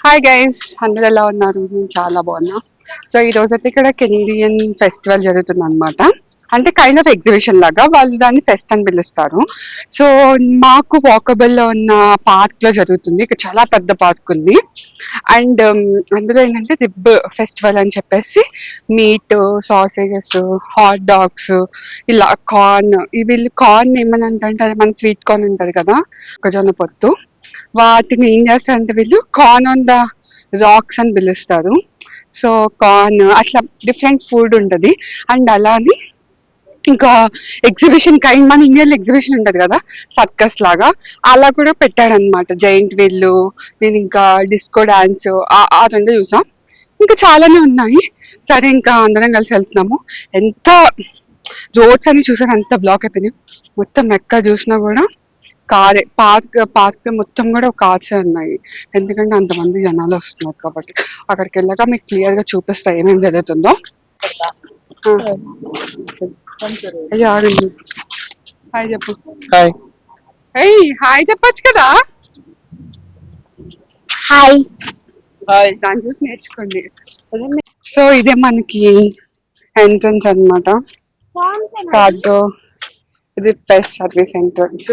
Hi guys, అందరు ఎలా ఉన్నారు? నేను చాలా బాగున్నా. సో ఈ రోజు అయితే ఇక్కడ కెనేడియన్ ఫెస్టివల్ జరుగుతుంది అనమాట. అంటే కైండ్ ఆఫ్ ఎగ్జిబిషన్ లాగా వాళ్ళు దాన్ని ఫెస్ట్ అని పిలుస్తారు. సో మాకు వాకబుల్ లో ఉన్న పార్క్ లో జరుగుతుంది. ఇక్కడ చాలా పెద్ద పార్క్ ఉంది. అండ్ అందులో ఏంటంటే రిబ్ ఫెస్టివల్ అని చెప్పేసి మీట్, సాసేజెస్, హాట్ డాగ్స్, ఇలా కార్న్. వీళ్ళు కార్న్ ఏమని అంటే అది మన స్వీట్ కార్న్ ఉంటది కదా, మొక్కజొన్న పొత్తు, వాటిని ఏం చేస్తారంటే వీళ్ళు కార్న్ ఆన్ ద రాక్స్ అని పిలుస్తారు. సో కార్న్ అట్లా డిఫరెంట్ ఫుడ్ ఉంటది. అండ్ అలానే ఇంకా ఎగ్జిబిషన్ కైండ్ మన ఇండియాలో ఎగ్జిబిషన్ ఉంటది కదా, సర్కస్ లాగా, అలా కూడా పెట్టాడనమాట. జైంట్ వీళ్ళు, నేను ఇంకా డిస్కో డాన్స్ ఆ రెండు చూసాం. ఇంకా చాలానే ఉన్నాయి. సరే ఇంకా అందరం కలిసి వెళ్తున్నాము. ఎంత రోడ్స్ అని చూసాను, ఎంత బ్లాక్ అయిపోయినాయి. మొత్తం ఎక్కడ చూసినా కూడా కారే. పార్క్ మొత్తం కూడా కార్స్ ఉన్నాయి. ఎందుకంటే అంతమంది జనాలు వస్తున్నారు కాబట్టి. అక్కడికి వెళ్ళాక మీకు క్లియర్ గా చూపిస్తా ఏమేమి జరుగుతుందో. ఆ, అయ్యో ఆగండి. హాయ్ చెప్పు. హాయ్. ఏయ్ హాయ్ చెప్పొచ్చు కదా. హాయ్. హాయ్. దాన్ని చూసి నేర్చుకోండి. సో ఇదే మనకి ఎంట్రన్స్ అన్నమాట. కార్డో, ఇది best service entrance.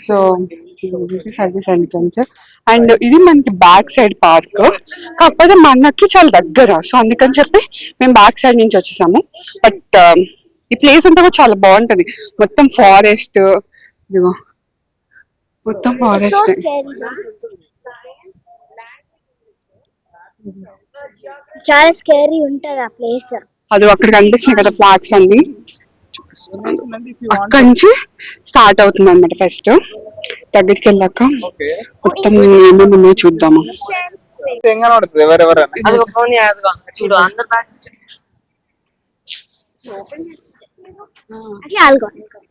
So service entrance. And ఇది మనకి బ్యాక్ సైడ్ పార్క్, కాకపోతే మనకి చాలా దగ్గర. సో అందుకని చెప్పి మేము బ్యాక్ సైడ్ నుంచి వచ్చేసాము. బట్ ఈ ప్లేస్ అంతా కూడా చాలా బాగుంటది. మొత్తం ఫారెస్ట్, ఇదిగో మొత్తం ఫారెస్ట్. చాలా స్కేరీ ఉంటది ఆ ప్లేస్. అది అక్కడ కనిపిస్తున్నాయి కదా ఫ్లాగ్స్ అన్ని, అక్కడి నుంచి స్టార్ట్ అవుతుంది అనమాట ఫస్ట్. దగ్గరికి వెళ్ళాక మొత్తం ఏమేమి ఉన్నాయో చూద్దాము.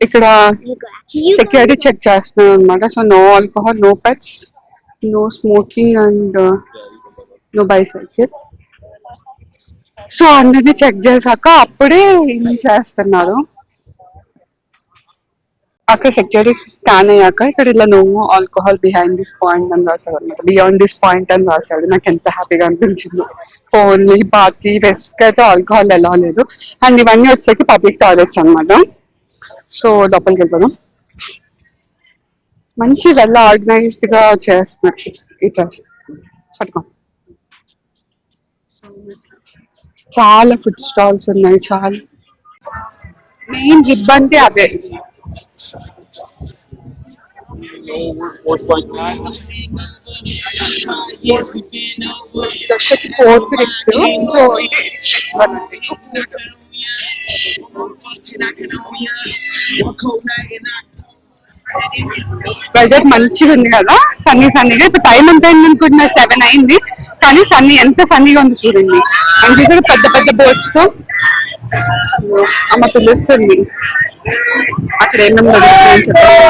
ఇక్కడ సెక్యూరిటీ చెక్ చేస్తున్నారు అనమాట. So no alcohol, no pets, no smoking and no bicycle. So అందరినీ చెక్ చేశాక అప్పుడే ఏం చేస్తున్నారు. అక్కడ సెక్యూరిటీ స్కాన్ అయ్యాక ఇక్కడ ఇలా no alcohol behind this point అని రాశాడు అనమాట. బియాండ్ దిస్ పాయింట్ అని రాశాడు. నాకు ఎంత హ్యాపీగా అనిపించింది. ఓన్లీ పార్టీ ఫెస్ట్ అయితే ఆల్కహాల్ ఎలా లేదు. అండ్ ఇవన్నీ వచ్చేసి పబ్లిక్ టాయిలెట్స్ అనమాట. సో లోపలికి వెళ్తాను. మంచి వెల్ ఆర్గనైజ్డ్ గా చేస్తున్నారు ఇట్లా. పట్టుకో. చాలా ఫుడ్ స్టాల్స్ ఉన్నాయి. చాలా మెయిన్ రిబ్ అంటే అదే. Fourth ribs. సో ఇది వెదర్ మంచిగా ఉంది కదా, సన్నీ సన్నీగా. ఇప్పుడు టైం ఎంత అయింది అనుకుంటున్నా, 7 అయింది. కానీ సన్నీ ఎంత సన్నీగా ఉంది చూడండి. అండ్ చూసారు పెద్ద పెద్ద బోట్స్ తో అమ్మ పిలుస్తుంది. అక్కడ ఏమేమి జరుగుతుందని చెప్పారు.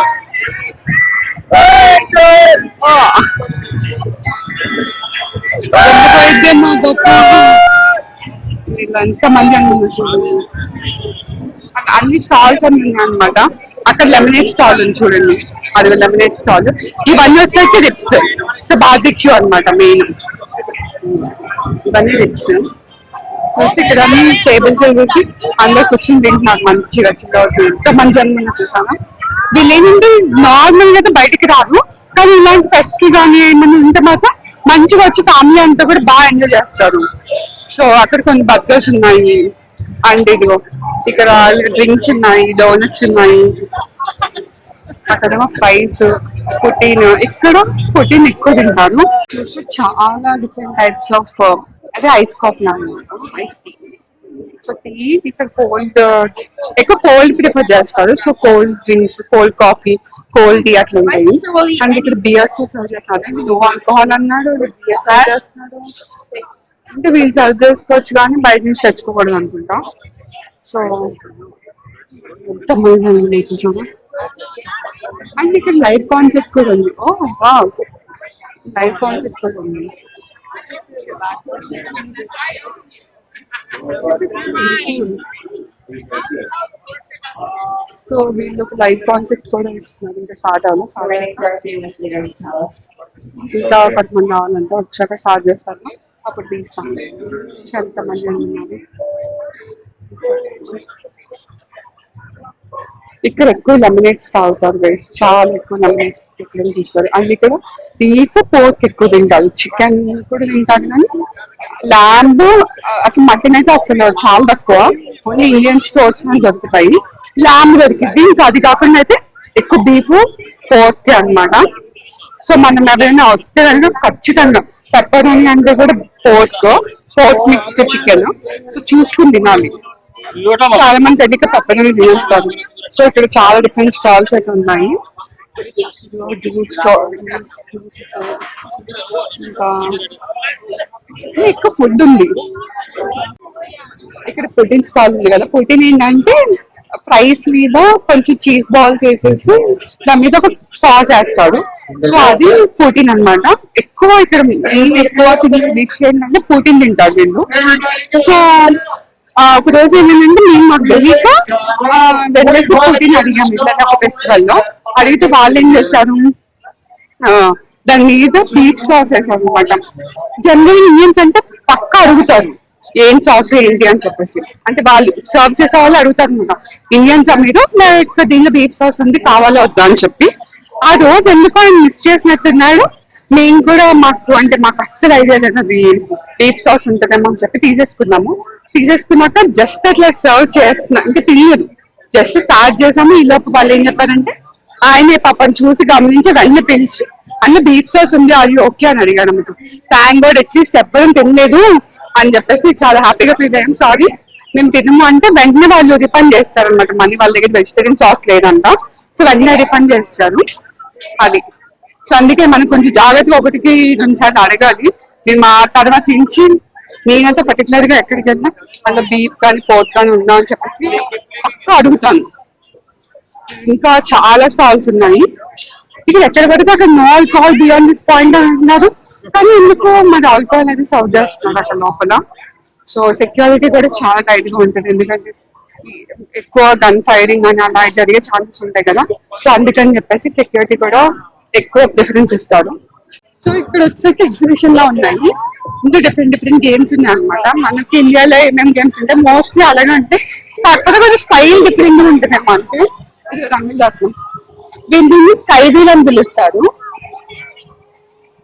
వీళ్ళు ఎంతమంది అనుకున్నారు చూడండి. అన్ని స్టాల్స్ అన్ని ఉన్నాయి అనమాట. అక్కడ లెమనేడ్ స్టాల్ ఉంది చూడండి, అది లెమనేడ్ స్టాల్. ఇవన్నీ వచ్చేసి రిప్స్. సో బార్బిక్యూ అనమాట మెయిన్. ఇవన్నీ రిప్స్. చూస్తే ఇక్కడ అన్ని టేబుల్స్ వేసి అందరు కూర్చొని తింటున్నారు మంచిగా చిన్న. ఎంత మంచి అనుకున్నా చూసాను. వీళ్ళు ఏంటంటే నార్మల్ గా అయితే బయటికి రారు, కానీ ఇలాంటి ఫెస్ట్ కి కానీ ఏమైనా ఉంటే మాత్రం మంచిగా వచ్చి ఫ్యామిలీ అంతా కూడా బాగా ఎంజాయ్ చేస్తారు. సో అక్కడ కొన్ని బర్గర్స్ ఉన్నాయి. అండ్ ఇదిగో ఇక్కడ డ్రింక్స్ ఉన్నాయి, డోనట్స్ ఉన్నాయి. అక్కడేమో ఫ్రైస్, ప్రోటీన్. ఇక్కడ ప్రోటీన్ ఎక్కువ తింటారు. చూసి చాలా డిఫరెంట్ టైప్స్ ఆఫ్ అదే ఐస్ కాఫీ అన్నమాట, ఐస్ టీ. సో టీ ఇక్కడ కోల్డ్, ఎక్కువ కోల్డ్ ప్రిఫర్ చేస్తారు. So cold drinks, cold coffee, cold tea అట్లా ఉంటాయి. అండ్ ఇక్కడ బియర్స్ సర్వ్ చేస్తారు. నో ఆల్కహాల్ అన్నాడు, బియర్ సర్వ్ చేస్తున్నాడు. అంటే వీళ్ళు సర్వ్ చేసుకోవచ్చు కానీ బయట నుంచి తెచ్చుకోకూడదు అనుకుంటా. సో మొత్తం మంది చూసాము. అండ్ ఇక్కడ లైవ్ కాన్సెప్ట్ కూడా ఉంది. ఓ వావ్, లైవ్ కాన్సెప్ట్ కూడా ఉంది. సో వీళ్ళు ఒక లైవ్ కాన్సెప్ట్ కూడా ఇస్తున్నారు, ఇంకా స్టార్ట్ అవ్వాలి. ఇంకా కొంతమంది కావాలంటే వచ్చాక స్టార్ట్ చేస్తాను, అప్పుడు తీస్తాను. ఎంతమంది ఉన్నారు ఇక్కడ ఎక్కువ లెమనేట్స్ తాగుతారు గైస్, చాలా ఎక్కువ లెమనేట్స్ ఇక్కడ తీసుకోరు. అండ్ ఇక్కడ బీఫ్ పోర్క్ ఎక్కువ తింటారు, చికెన్ కూడా తింటారు కానీ ల్యాంబ్ అసలు మటన్ అయితే అసలు చాలా తక్కువ, ఓన్లీ ఇండియన్ స్టోర్స్ లో దొరుకుతాయి. ల్యాంబ్ దొరికింది, ఇంకా అది కాకుండా అయితే ఎక్కువ బీఫ్ పోర్క్ అన్నమాట. సో మనం ఎవరైనా వస్తే కనుక ఖచ్చితంగా పెప్పరోని అంటే కూడా pork, pork mixed chicken, so చూసుకుని తినాలి. చాలా మంది తెలియక పెప్పరోని తినేస్తారు. సో ఇక్కడ చాలా డిఫరెంట్ స్టాల్స్ అయితే ఉన్నాయి. జ్యూస్ జ్యూసెస్, ఇంకా ఎక్కువ ఫుడ్ ఉంది. ఇక్కడ ప్రోటీన్ స్టాల్ ఉంది కదా, ప్రోటీన్ ఏంటంటే ఫ్రైస్ మీద కొంచెం చీజ్ బాల్స్ వేసేసి దాని మీద ఒక సాస్ వేస్తాడు, సో అది ప్రోటీన్ అన్నమాట. ఎక్కువ ఇక్కడ మెయిన్ ఎక్కువ తినే డిష్ ఏంటంటే ప్రోటీన్ తింటారు వీళ్ళు. సో ఒక రోజు ఏమైందంటే మేము మాకు తెలియక వెళ్ళేసి ప్రోటీన్ అడిగాము ఇట్లా ఒక ఫెస్టివల్ లో. అడిగితే వాళ్ళు ఏం చేస్తారు, ఆ, దాని మీద బీచ్ సాస్ వేసారు అనమాట. జనరల్ ఇండియన్స్ అంటే పక్క అడుగుతారు ఏం సాస్ ఏంటి అని చెప్పేసి, అంటే వాళ్ళు సర్వ్ చేసే వాళ్ళు అడుగుతారు అనమాట, ఇండియన్స్ మీరు దీనిలో బీచ్ సాస్ ఉంది కావాలా వద్దా అని చెప్పి. ఆ రోజు ఎందుకో ఆయన మిస్ చేసినట్టున్నాడు. మేము కూడా మాకు అంటే మాకు అస్సలు ఐడియా లేదు అది బీచ్ సాస్ ఉంటుందేమో అని చెప్పి తీసేసుకున్నాము. తీసేసుకున్నాక జస్ట్ అట్లా సర్వ్ చేస్తున్నా, ఇంకా తెలియదు, జస్ట్ స్టార్ట్ చేసాము. ఈ లోపు వాళ్ళు ఏం చెప్పారంటే ఆయనే పాపం చూసి గమనించి వెంటనే పిలిచి అన్న బీచ్ సాస్ ఉంది అది ఓకే అని అడిగాడు అన్నమాట. థ్యాంక్ గాడ్ అట్లీస్ట్ ఎప్పుడూ తినలేదు అని చెప్పేసి చాలా హ్యాపీగా ఫీల్ అయ్యాం. సారీ మేము తినము అంటే వెంటనే వాళ్ళు రిఫండ్ చేస్తారనమాట మనీ, వాళ్ళ దగ్గర వెజిటేరియన్ సాస్ లేదంట, సో వెంటనే రిఫండ్ చేస్తారు అది. సో అందుకే మనం కొంచెం జాగ్రత్తగా ఒకటికి రెండుసార్లు అడగాలి. నేను మా తర్వాత నుంచి నేనైతే పర్టికులర్ గా ఎక్కడికి వెళ్ళినా అలా బీఫ్ కానీ పోర్క్ కానీ ఉందా అని చెప్పేసి పక్క అడుగుతాను. ఇంకా చాలా స్టాల్స్ ఉన్నాయి ఇక్కడ, ఎక్కడ పడితే అక్కడ no alcohol beyond this point అని అంటున్నారు, కానీ ఎందుకు మరి ఆల్కహాల్ అనేది సర్వ్ చేస్తున్నారు అక్కడ లోపల. సో సెక్యూరిటీ కూడా చాలా టైట్ గా ఉంటుంది, ఎందుకంటే ఎక్కువ గన్ ఫైరింగ్ అని అలా జరిగే ఛాన్సెస్ ఉంటాయి కదా, సో అందుకని చెప్పేసి సెక్యూరిటీ కూడా ఎక్కువ ప్రిఫరెన్స్ ఇస్తారు. సో ఇక్కడ వచ్చేసి ఎగ్జిబిషన్ లో ఉన్నాయి, ఇంకా డిఫరెంట్ డిఫరెంట్ గేమ్స్ ఉన్నాయి అనమాట. మనకి ఇండియాలో ఏమేమి గేమ్స్ ఉంటాయి మోస్ట్లీ అలాగే ఉంటాయి, కాకపోతే కొంచెం స్టైల్ డిఫరెంట్ గా ఉంటుంది మనకి. రంగులు వీళ్ళు దీన్ని స్కై వీల్ అని పిలుస్తారు.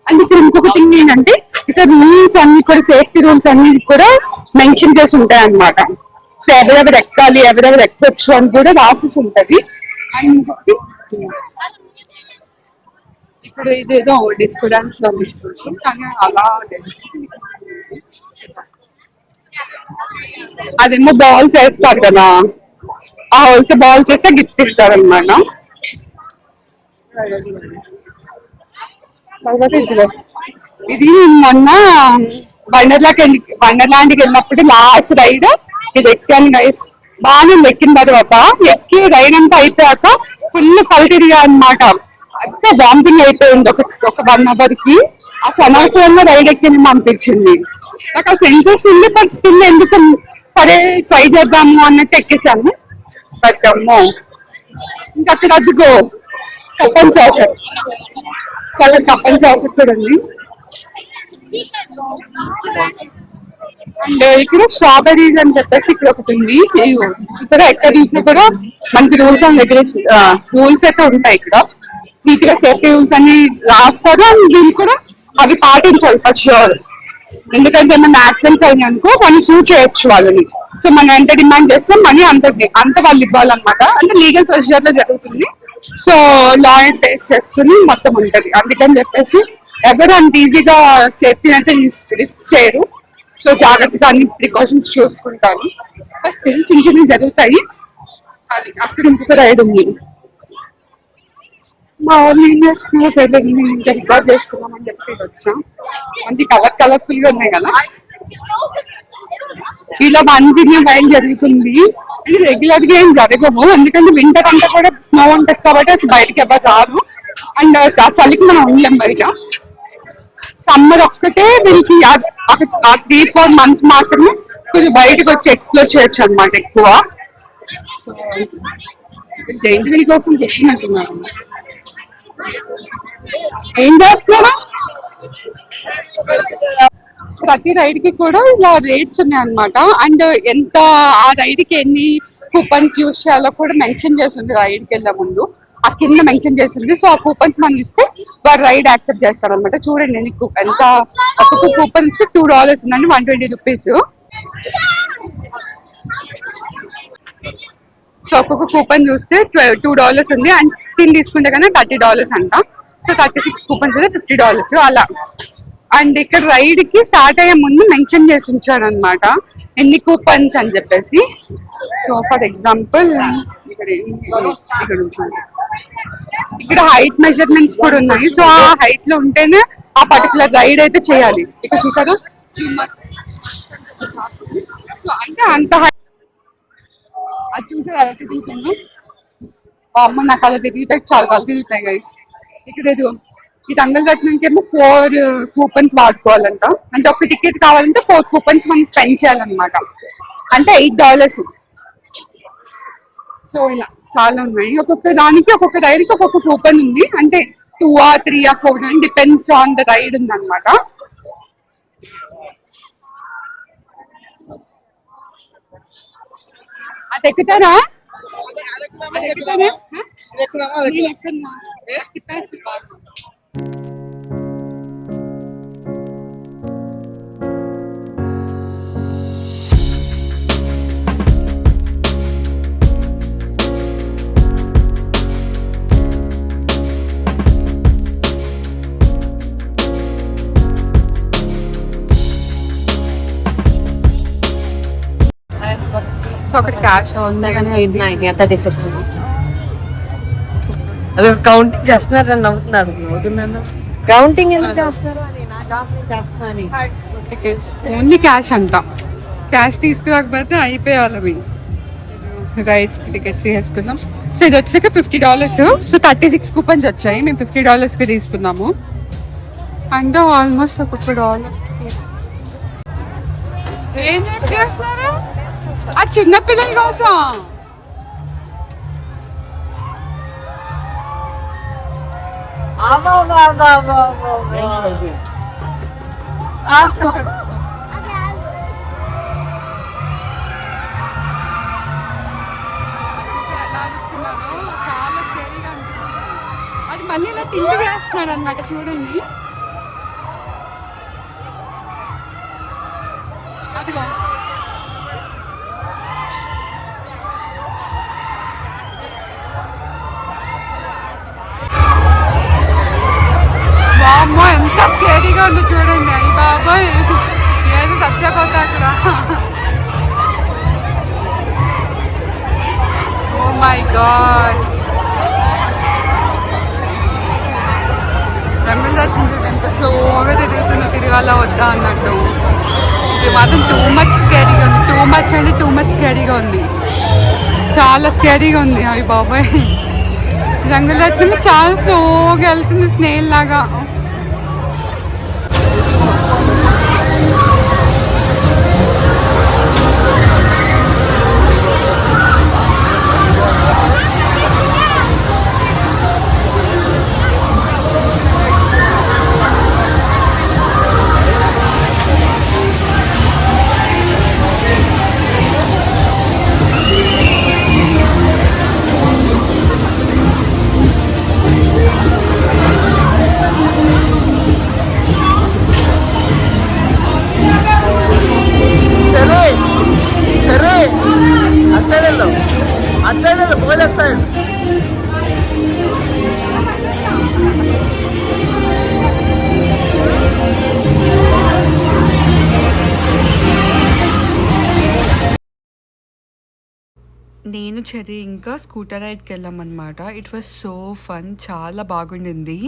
అండ్ ఇక్కడ ఇంకొక థింగ్ ఏంటంటే ఇక్కడ రూల్స్ అన్ని కూడా సేఫ్టీ రూల్స్ అన్ని కూడా మెన్షన్ చేసి ఉంటాయి అన్నమాట. సో ఎవరెవరు ఎక్కాలి ఎవరెవరు ఎక్కొచ్చు అని కూడా రాసేసి ఉంటది. అండ్ ఇంకొకటి ఇప్పుడు ఇదేదో డిస్కో డాన్స్ లో ఇస్తుంది కానీ అలా అదేమో బాల్స్ వేస్తారు కదా, ఆ హోల్స్ బాల్స్ వేస్తే గిఫ్ట్ ఇస్తారు అనమాట. ఇది మొన్న వండర్లాండ్కి వెళ్ళినప్పుడు లాస్ట్ రైడ్ ఇది ఎక్కాను గైస్. బాగా ఎక్కిన తర్వాత ఎక్కి రైడ్ అంతా అయిపోయాక ఫుల్ కల్టిరియా అనమాట, అంతా వామిటింగ్ అయిపోయింది ఒక 1 hour కి. అసలు అనవసరంగా రైడ్ ఎక్కింది అనిపించింది నాకు. అసలు ఇంట్రెస్ట్ ఉంది బట్ స్టిల్ ఎందుకు సరే ట్రై చేద్దాము అన్నట్టు ఎక్కేసాను. బట్ అమ్మో ఇంకా అక్కడ అదిగో కప్పన్ సాస్, చాలా కప్పన్ సాస్ కూడా ఉంది. అండ్ ఇక్కడ స్ట్రాబెరీస్ అని చెప్పేసి ఇక్కడ ఒకటి ఉంది. చూసారా ఎక్కడ చూసినా కూడా మనకి రూల్స్ అండ్ రెగ్యులేషన్ రూల్స్ అయితే ఉంటాయి ఇక్కడ, నీట్ గా సేఫ్టీ రూల్స్ అన్ని రాస్తారు. అండ్ వీళ్ళు కూడా అవి పాటించాలి ఫర్ ష్యూర్, ఎందుకంటే ఏమైనా యాక్సిడెంట్స్ అయినాయి అనుకో మనం సూ చేయొచ్చు వాళ్ళని. సో మనం ఎంత డిమాండ్ చేస్తాం మనీ అంత వాళ్ళు ఇవ్వాలన్నమాట, అంటే లీగల్ ప్రొసీజర్ లో జరుగుతుంది. సో లా అండ్ ఫేస్ చేసుకుని మొత్తం ఉంటది, అందుకని చెప్పేసి ఎవరు అంత ఈజీగా సేఫ్టీ అయితే రిస్క్ చేయరు. సో జాగ్రత్తగా అన్ని ప్రికాషన్స్ చూసుకుంటారు. బట్ స్టిల్ చిన్న చిన్నవి జరుగుతాయి. అది అక్కడ ఇంకొక రైడ్ ఉంది. మా ఊళ్ళో ఇంకా రికార్డ్ చేసుకున్నామని చెప్పి వచ్చాం. మంచి కలర్ఫుల్ గా ఉన్నాయి కదా. ఇలా మంచిగా బయలు జరుగుతుంది. ఇది రెగ్యులర్ గా ఏం జరగవు, ఎందుకంటే వింటర్ అంతా కూడా స్నో ఉంటుంది కాబట్టి అసలు బయటకి ఎవరు రారు. అండ్ చలికి మనం ఉండలేం బయట. సమ్మర్ ఒక్కటే వీళ్ళకి ఆ 3-4 months మాత్రమే కొంచెం బయటకు వచ్చి ఎక్స్ప్లోర్ చేయొచ్చు అనమాట ఎక్కువ. సో జైంట్ వీల్ కోసం తెచ్చినట్టున్నారు. ఏం చేస్తున్నారా? ప్రతి రైడ్ కి కూడా ఇలా రేట్స్ ఉన్నాయి అన్నమాట. అండ్ ఎంత ఆ రైడ్ కి ఎన్ని కూపన్స్ యూస్ చేయాలో కూడా మెన్షన్ చేస్తుంది రైడ్ కి వెళ్ళే ముందు. ఆ కింద మెన్షన్ చేస్తుంది. సో ఆ కూపన్స్ మనం ఇస్తే వాడు రైడ్ యాక్సెప్ట్ చేస్తారు అనమాట. చూడండి నీకు ఎంత, ఒక్కొక్క కూపన్స్ $2 ఉందండి, ₹120. సో ఒక్కొక్క కూపన్ చూస్తే $2 ఉంది. అండ్ 16 తీసుకుంటే కన్నా $30 అంట. సో 36 కూపన్స్ అయితే $50 అలా. అండ్ ఇక్కడ రైడ్ కి స్టార్ట్ అయ్యే ముందు మెన్షన్ చేసి ఉంచాడు అనమాట ఎన్ని కూపన్స్ అని చెప్పేసి. సో ఫర్ ఎగ్జాంపుల్ ఇక్కడ ఉంచాడు. ఇక్కడ హైట్ మెజర్మెంట్స్ కూడా ఉన్నాయి. సో ఆ హైట్ లో ఉంటేనే ఆ పర్టికులర్ రైడ్ అయితే చేయాలి. ఇక్కడ చూసారా, అంటే అంత అది చూసారు అలా తిరుగుతుంది. అమ్మ నాకు అలా తిరిగితే చాలా కళ్ళు తిరుగుతాయి గైస్. ఇక్కడ ఏదో ఈ రంగల్ నుంచి ఏమో 4 కూపన్స్ వాడుకోవాలంట. అంటే ఒక టికెట్ కావాలంటే 4 కూపన్స్ మనం స్పెండ్ చేయాలన్నమాట. అంటే $8. సో ఇలా చాలా ఉన్నాయి. ఒక్కొక్క దానికి ఒక్కొక్క రైడ్ కి ఒక్కొక్క కూపన్ ఉంది. అంటే 2 or 3 or 4 అని డిపెండ్స్ ఆన్ ద రైడ్ ఉంది అనమాట. అది ఎక్కుతారా? అది ఎక్కుతారా? నేను ఎక్కుతున్నా. తిప్పేసి బాగా. సో అక్కడ క్యాష్ ఉంది కానీ అదే కౌంటింగ్ చేస్తున్నారని నవ్వుతున్నాను. కౌంటింగ్ ఎందుకు చేస్తున్నారు అని నా జాబ్ చేస్తున్నాను. ఓన్లీ క్యాష్ అంట. క్యాష్ తీసుకురాకపోతే అయిపోయాలి. రైడ్స్ కి టికెట్స్ తీసుకుందాం. సో ఇది వచ్చాక $50. సో 36 కూపన్స్ వచ్చాయి. మేము $50 కి తీసుకున్నాము. అంటే ఆల్మోస్ట్ $1. ఏం చేస్తున్నారు? ఆ చిన్న పిల్లల కోసం ఎలా అరుస్తున్నారో చాలా స్కేరీగా అనిపించింది. అది మళ్ళీ ఇలా టిల్లు వేస్తున్నాడు అనమాట. చూడండి అదిగో. అమ్మో ఎంత స్కేరీగా ఉంది చూడండి. అయ్యి బాబాయ్ ఏదో చచ్చిపోతా అక్కడ. Oh my God. రంగనాథన్ చూడు ఎంత స్లోగా తిరగాల వద్దా అన్నట్టు. ఇది మాత్రం టూ మచ్ స్కేరీగా ఉంది. టూ మచ్ అంటే టూ మచ్ స్కేరీగా ఉంది. చాలా స్కేరీగా ఉంది. అయ్యి బాబాయ్ రంగనాథన్ చాలా స్లోగా వెళ్తుంది స్నేల్ లాగా. నేను చెర్రీ ఇంకా స్కూటర్ రైడ్కి వెళ్ళామన్నమాట. It was so fun. చాలా బాగుండింది.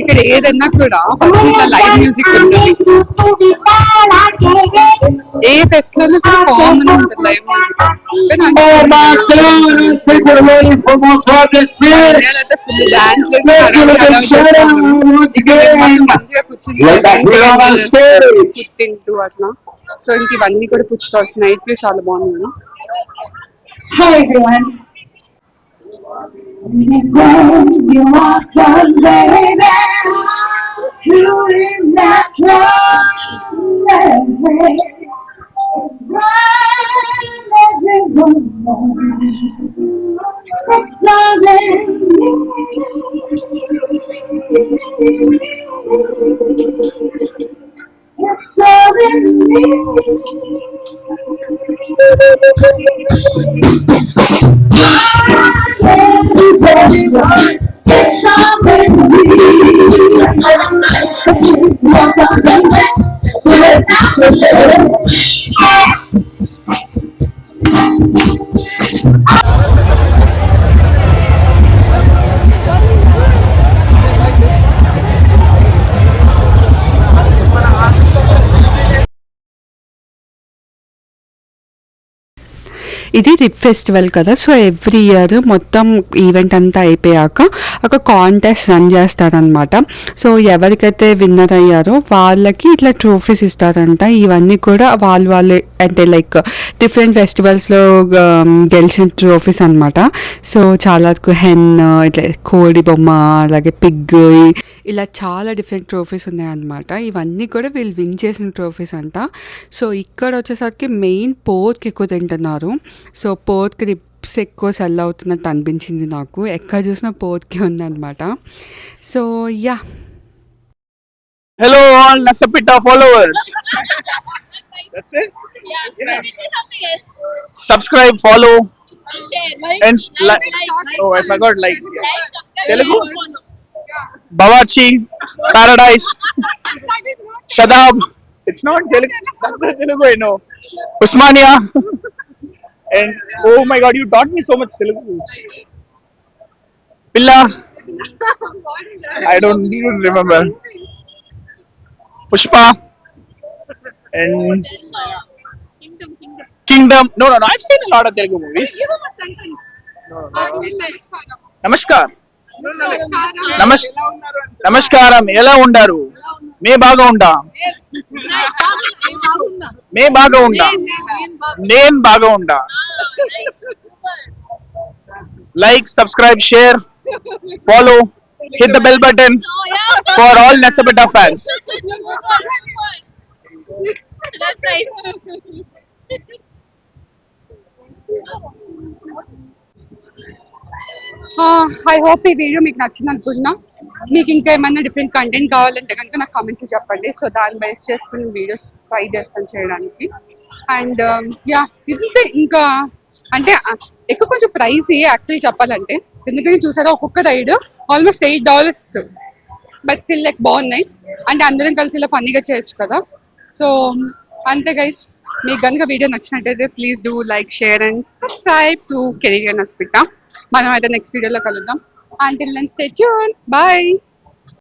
ఇక్కడ ఏదన్నా కూడా ఫస్ట్ ఇట్లా లైవ్ మ్యూజిక్ ఉంటుంది. ఏ ఫెస్ట్ లోనూ కూడా కామన్ ఉంటుంది లైవ్ మ్యూజిక్. ఫుల్ డాన్స్ తింటూ అట్లా. సో ఇంక ఇవన్నీ కూడా ఫుడ్ స్టాల్స్. నైట్ వ్యూ చాలా బాగుంది. Hi everyone. You are done, baby. Doing that it's right, everyone. It's all in me. It's all in me. ఇది రిప్ ఫెస్టివల్ కదా. సో ఎవ్రీ ఇయర్ మొత్తం ఈవెంట్ అంతా అయిపోయాక ఒక కాంటెస్ట్ రన్ చేస్తారనమాట. సో ఎవరికైతే విన్నర్ అయ్యారో వాళ్ళకి ఇట్లా ట్రోఫీస్ ఇస్తారంట. ఇవన్నీ కూడా వాళ్ళే అంటే లైక్ డిఫరెంట్ ఫెస్టివల్స్లో గెలిచిన ట్రోఫీస్ అనమాట. సో చాలా హెన్, ఇట్లా కోడి బొమ్మ, అలాగే పిగ్, ఇలా చాలా డిఫరెంట్ ట్రోఫీస్ ఉన్నాయన్నమాట. ఇవన్నీ కూడా వీళ్ళు విన్ చేసిన ట్రోఫీస్ అంట. సో ఇక్కడ వచ్చేసరికి మెయిన్ పోర్క్ ఎక్కువ తింటున్నారు. సో పోర్క్ రిప్స్ ఎక్కువ సెల్ అవుతున్నట్టు అనిపించింది నాకు. ఎక్కడ చూసినా పోర్కే ఉందన్నమాట. So yeah, hello all Nasapita followers. That's it. Yeah. Subscribe, follow, and like. Oh, I forgot like. Telugu. Bawachi, Paradise, Shadab. It's not Telugu. That's the Telugu I know. Usmania. And oh my God, you taught me so much Telugu. Pilla. I don't even remember. Pushpa. And Kingdom. No. I've seen a lot of Telugu movies. Namaskar. నమస్కారం. ఎలా ఉండారు? మే బాగా ఉంటా. నేను బాగా ఉంటా. Like, subscribe, share, follow, hit the bell button for all Nasapita fans. That's right. I hope ఈ video మీకు నచ్చింది అనుకుంటున్నా. మీకు ఇంకా ఏమైనా డిఫరెంట్ కంటెంట్ కావాలంటే కనుక నాకు కామెంట్స్ చెప్పండి. సో దాన్ని బేస్ చేసుకుని వీడియోస్ ట్రై చేస్తాను చేయడానికి. అండ్ యా, ఇది ఇంకా అంటే ఎక్కువ కొంచెం ప్రైస్ యాక్చువల్లీ చెప్పాలంటే. ఎందుకని చూసారా, ఒక్కొక్క ride almost $8. But still like బాగున్నాయి. అంటే అందరం కలిసి ఇలా ఫన్నీగా చేయొచ్చు కదా. సో అంతే గైస్, మీకు కనుక వీడియో నచ్చినట్టయితే please do like, share and subscribe to career నస్పిటా. మనం అయితే నెక్స్ట్ వీడియోలో కలుద్దాం. Until then, stay tuned. Bye.